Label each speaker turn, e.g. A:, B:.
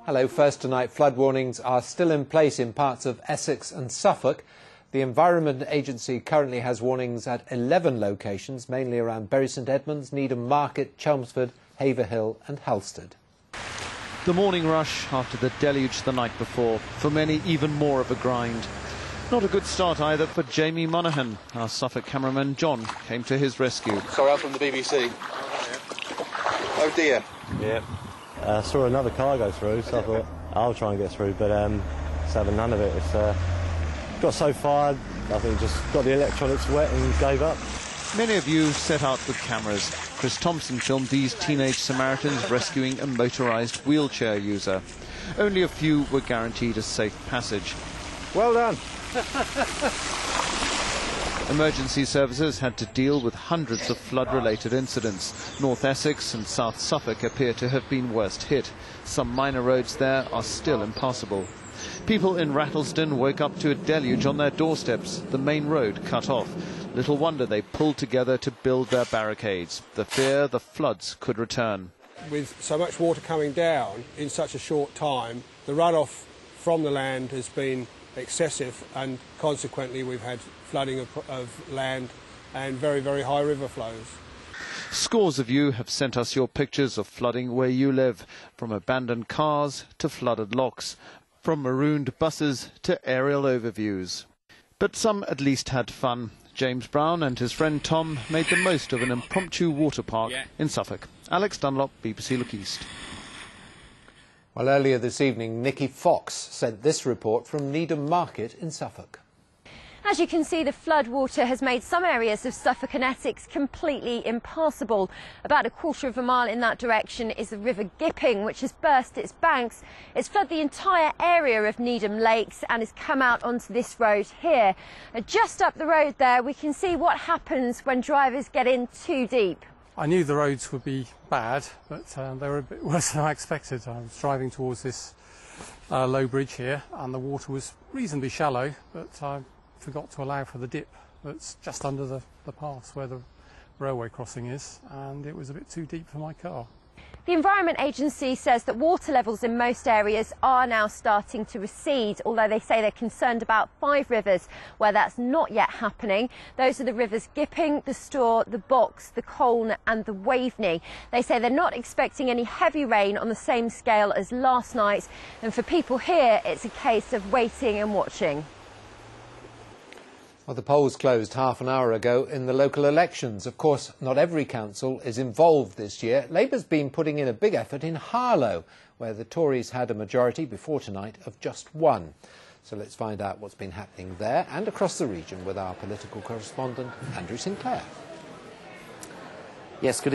A: Hello. First tonight, flood warnings are still in place in parts of Essex and Suffolk. The Environment Agency currently has warnings at 11 locations, mainly around Bury St Edmunds, Needham Market, Chelmsford, Haverhill and Halstead.
B: The morning rush after the deluge the night before, for many even more of a grind. Not a good start either for Jamie Monaghan. Our Suffolk cameraman John came to his rescue.
C: Sorry, I'm from the BBC. Oh dear.
D: Yeah. Saw another car go through, so I thought I'll try and get through, but it's having none of it. It's got so far, I think just got the electronics wet and gave up.
B: Many of you set out with cameras. Chris Thompson filmed these teenage Samaritans rescuing a motorised wheelchair user. Only a few were guaranteed a safe passage.
D: Well done.
B: Emergency services had to deal with hundreds of flood-related incidents. North Essex and South Suffolk appear to have been worst hit. Some minor roads there are still impassable. People in Rattlesden woke up to a deluge on their doorsteps, the main road cut off. Little wonder they pulled together to build their barricades. The fear the floods could return.
E: With so much water coming down in such a short time, the runoff from the land has been excessive, and consequently we've had flooding of land and very, very high river flows.
B: Scores of you have sent us your pictures of flooding where you live, from abandoned cars to flooded locks, from marooned buses to aerial overviews. But some at least had fun. James Brown and his friend Tom made the most of an impromptu water park in Suffolk. Alex Dunlop, BBC Look East.
A: Well, earlier this evening, Nikki Fox sent this report from Needham Market in Suffolk.
F: As you can see, the floodwater has made some areas of Suffolk and Essex completely impassable. About a quarter of a mile in that direction is the River Gipping, which has burst its banks. It's flooded the entire area of Needham Lakes and has come out onto this road here. Just up the road there, we can see what happens when drivers get in too deep.
G: I knew the roads would be bad, but they were a bit worse than I expected. I was driving towards this low bridge here, and the water was reasonably shallow, but I forgot to allow for the dip that's just under the pass where the railway crossing is, and it was a bit too deep for my car.
F: The Environment Agency says that water levels in most areas are now starting to recede, although they say they're concerned about 5 rivers where that's not yet happening. Those are the rivers Gipping, the Stour, the Box, the Colne and the Waveney. They say they're not expecting any heavy rain on the same scale as last night, and for people here it's a case of waiting and watching.
A: Well, the polls closed half an hour ago in the local elections. Of course, not every council is involved this year. Labour's been putting in a big effort in Harlow, where the Tories had a majority before tonight of just 1. So let's find out what's been happening there and across the region with our political correspondent, Andrew Sinclair.
H: Yes, good